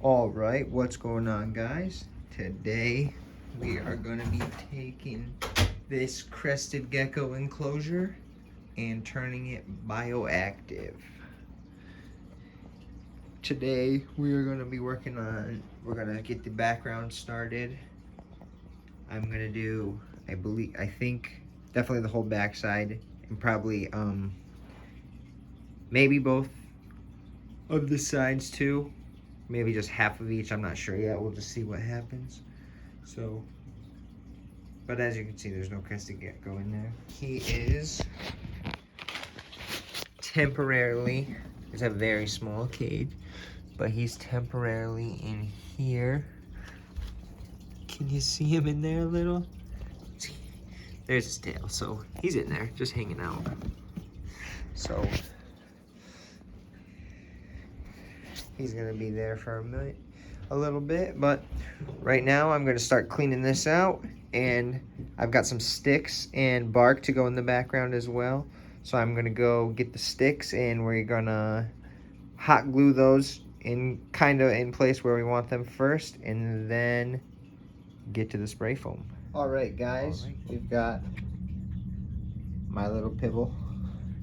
All right, what's going on, guys? Today we are going to be taking this crested gecko enclosure and turning it bioactive. Today we are going to be we're going to get the background started. I'm going to do, I think definitely the whole backside and probably maybe both of the sides too. Maybe just half of each, I'm not sure yet. We'll just see what happens. So, but as you can see, there's no crested gecko in there. He is temporarily, it's a very small cage, but he's temporarily in here. Can you see him in there a little? There's his tail, so he's in there, just hanging out. So, he's gonna be there for a little bit, but right now I'm gonna start cleaning this out, and I've got some sticks and bark to go in the background as well. So I'm gonna go get the sticks and we're gonna hot glue those in place where we want them first, and then get to the spray foam. All right, guys, we've got my little pibble,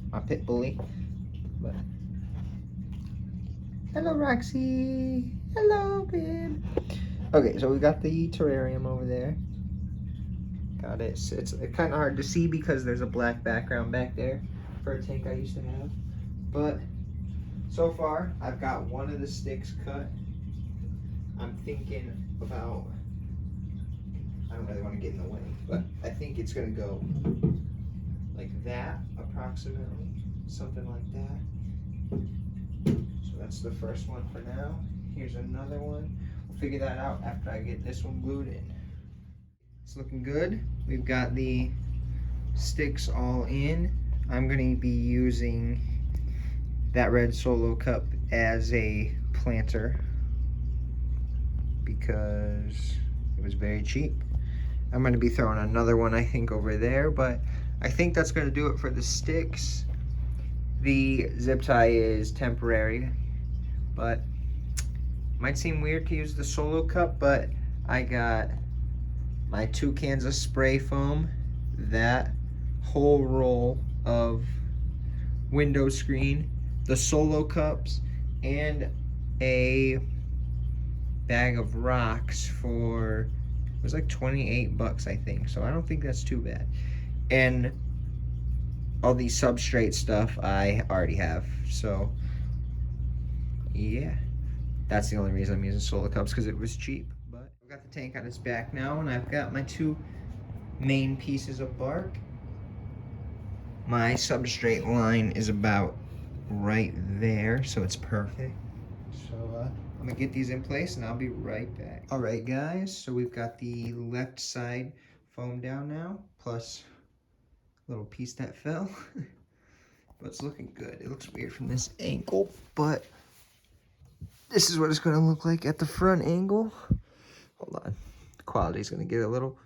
my pit bully. But hello, Roxy. Hello, babe. Okay, so we got the terrarium over there. Got it. It's kind of hard to see because there's a black background back there for a tank I used to have. But so far, I've got one of the sticks cut. I'm thinking about, I don't really want to get in the way, but I think it's going to go like that, approximately. Something like that. So that's the first one for now. Here's another one. We'll figure that out after I get this one glued in. It's looking good. We've got the sticks all in. I'm going to be using that red Solo cup as a planter because it was very cheap. I'm going to be throwing another one, I think, over there, but I think that's going to do it for the sticks. The zip tie is temporary, but might seem weird to use the Solo cup, but I got my 2 cans of spray foam, that whole roll of window screen, the Solo cups, and a bag of rocks for, it was like 28 bucks, I think. So I don't think that's too bad. And all the substrate stuff I already have. So yeah, that's the only reason I'm using Solo cups, because it was cheap. But I've got the tank on its back now, and I've got my 2 main pieces of bark. My substrate line is about right there, so it's perfect. So I'm gonna get these in place and I'll be right back. All right, guys, so we've got the left side foam down now, plus a little piece that fell. But it's looking good. It looks weird from this angle, but this is what it's gonna look like at the front angle. Hold on, the quality's gonna get a little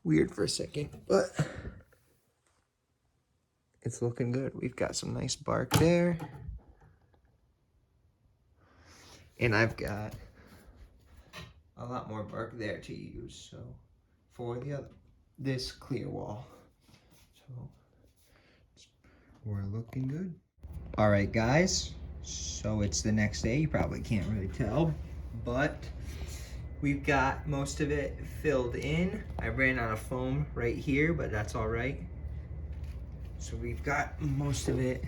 weird for a second, but it's looking good. We've got some nice bark there. And I've got a lot more bark there to use, so for this clear wall. So we're looking good. All right, guys, so it's the next day. You probably can't really tell, but we've got most of it filled in. I ran out of foam right here, but that's all right. So we've got most of it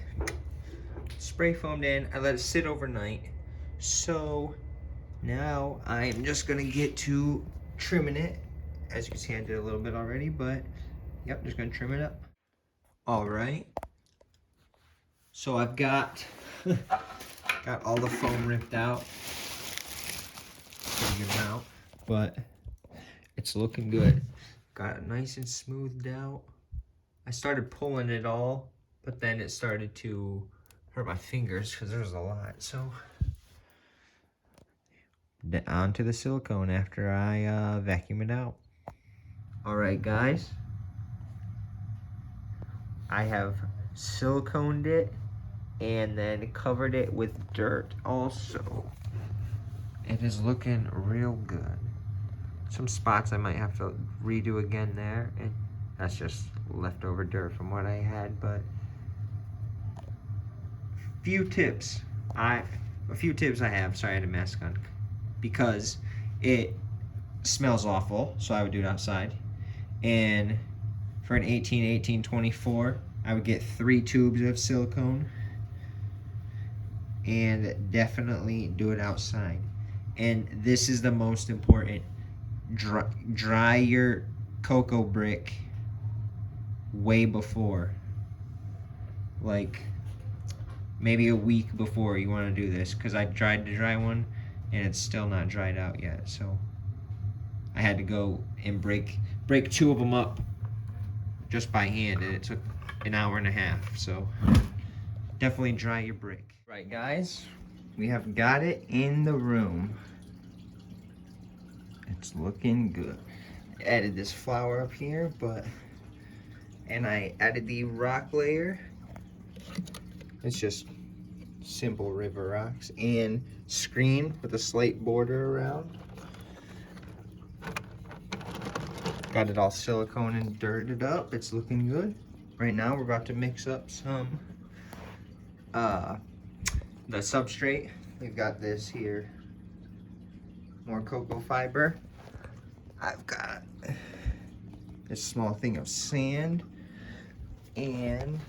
spray foamed in. I let it sit overnight. So now I'm just gonna get to trimming it. As you can see, I did a little bit already, but yep, just gonna trim it up. All right. So I've got got all the foam ripped out. Pretty good amount, but it's looking good. Got it nice and smoothed out. I started pulling it all, but then it started to hurt my fingers because there was a lot. So onto the silicone after I vacuum it out. All right, guys. I have siliconed it and then covered it with dirt also. it is looking real good. Some spots I might have to redo again there, and that's just leftover dirt from what I had, but a few tips I have. Sorry, I had a mask on because it smells awful, so I would do it outside. And for an 18-18-24, I would get 3 tubes of silicone and definitely do it outside. And this is the most important. Dry your cocoa brick way before, like maybe a week before you want to do this, because I tried to dry one and it's still not dried out yet, so I had to go and break 2 of them up just by hand, and it took an hour and a half. So definitely dry your brick. Right, guys, we have got it in the room. It's looking good. I added this flower up here, and I added the rock layer. It's just simple river rocks and screen with a slate border around. Got it all silicone and dirted up. It's looking good. Right now we're about to mix up some the substrate. We've got this here, more cocoa fiber. I've got this small thing of sand and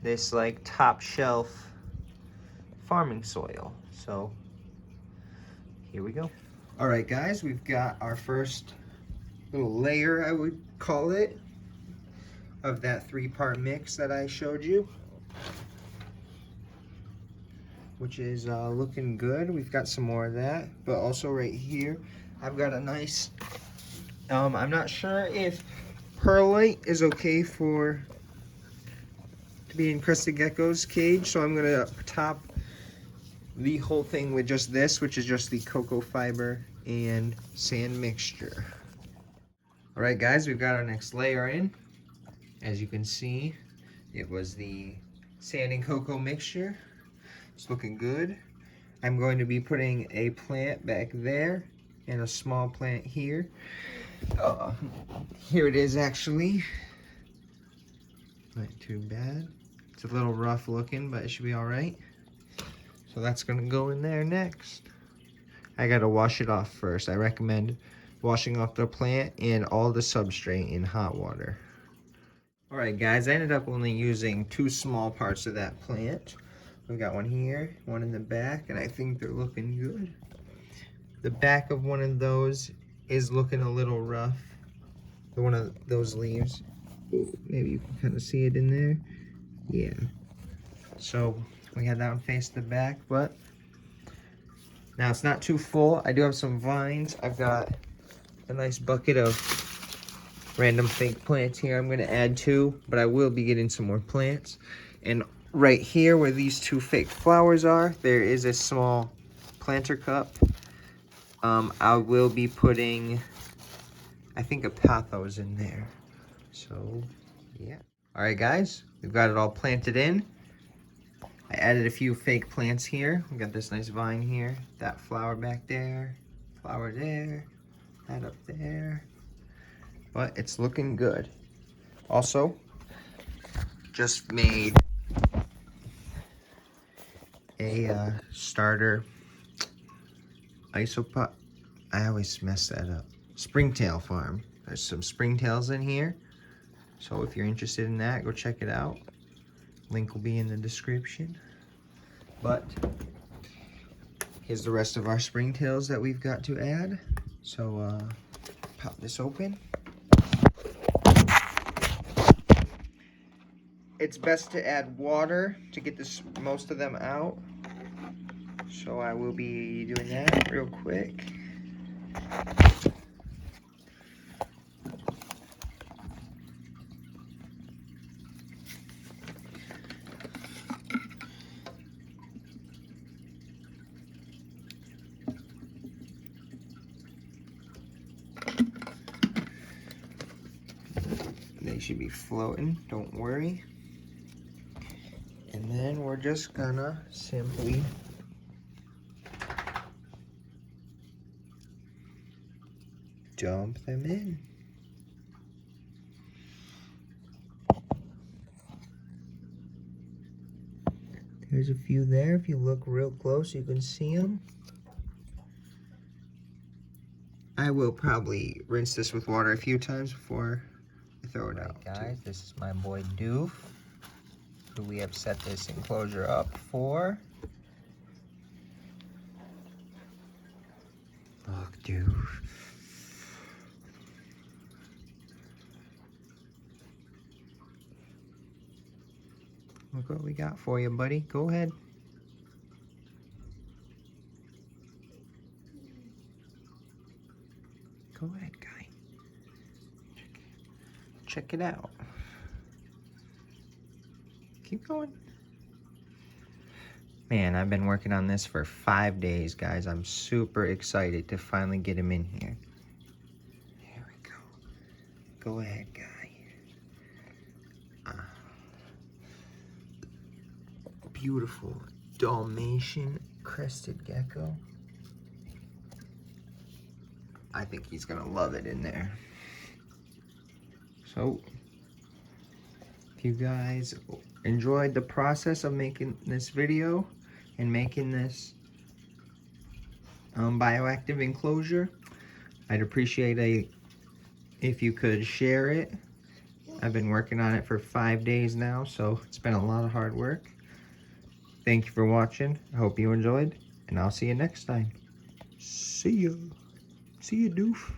this like top shelf farming soil. So here we go. All right, guys, we've got our first little layer, I would call it, of that 3-part mix that I showed you, which is looking good. We've got some more of that, but also right here, I've got a nice, I'm not sure if perlite is okay to be in crested gecko's cage, so I'm gonna top the whole thing with just this, which is just the cocoa fiber and sand mixture. All right, guys, we've got our next layer in. As you can see, it was the sand and cocoa mixture. It's looking good. I'm going to be putting a plant back there and a small plant here. Here it is, actually. Not too bad. It's a little rough looking, but it should be all right. So that's gonna go in there next. I gotta wash it off first. I recommend washing off the plant and all the substrate in hot water. All right, guys, I ended up only using 2 small parts of that plant. We've got one here, one in the back, and I think they're looking good. The back of one of those is looking a little rough. One of those leaves. Ooh, maybe you can kind of see it in there. Yeah. So we had that one face the back, but now it's not too full. I do have some vines. I've got a nice bucket of random fake plants here. I'm gonna add 2, but I will be getting some more plants. And right here where these 2 fake flowers are, there is a small planter cup. I will be putting, I think, a pothos in there. So yeah. All right, guys, we've got it all planted in. I added a few fake plants here. We got this nice vine here, that flower back there, flower there, that up there. But it's looking good. Also, just made a starter isopod. I always mess that up. Springtail farm. There's some springtails in here. So if you're interested in that, go check it out. Link will be in the description. But here's the rest of our springtails that we've got to add. So pop this open. It's best to add water to get most of them out. So I will be doing that real quick. they should be floating, don't worry. And then we're just gonna simply dump them in. There's a few there. If you look real close, you can see them. I will probably rinse this with water a few times before I throw it out. Guys, this is my boy Doof, who we have set this enclosure up for. Look, Doof. Look what we got for you, buddy. Go ahead. Go ahead, guy. Check it out. Keep going. Man, I've been working on this for 5 days, guys. I'm super excited to finally get him in here. Here we go. Go ahead, guy. Beautiful Dalmatian crested gecko. I think he's gonna love it in there. So, if you guys enjoyed the process of making this video and making this bioactive enclosure, I'd appreciate if you could share it. I've been working on it for 5 days now, so it's been a lot of hard work. Thank you for watching. I hope you enjoyed, and I'll see you next time. See ya. See ya, Doof.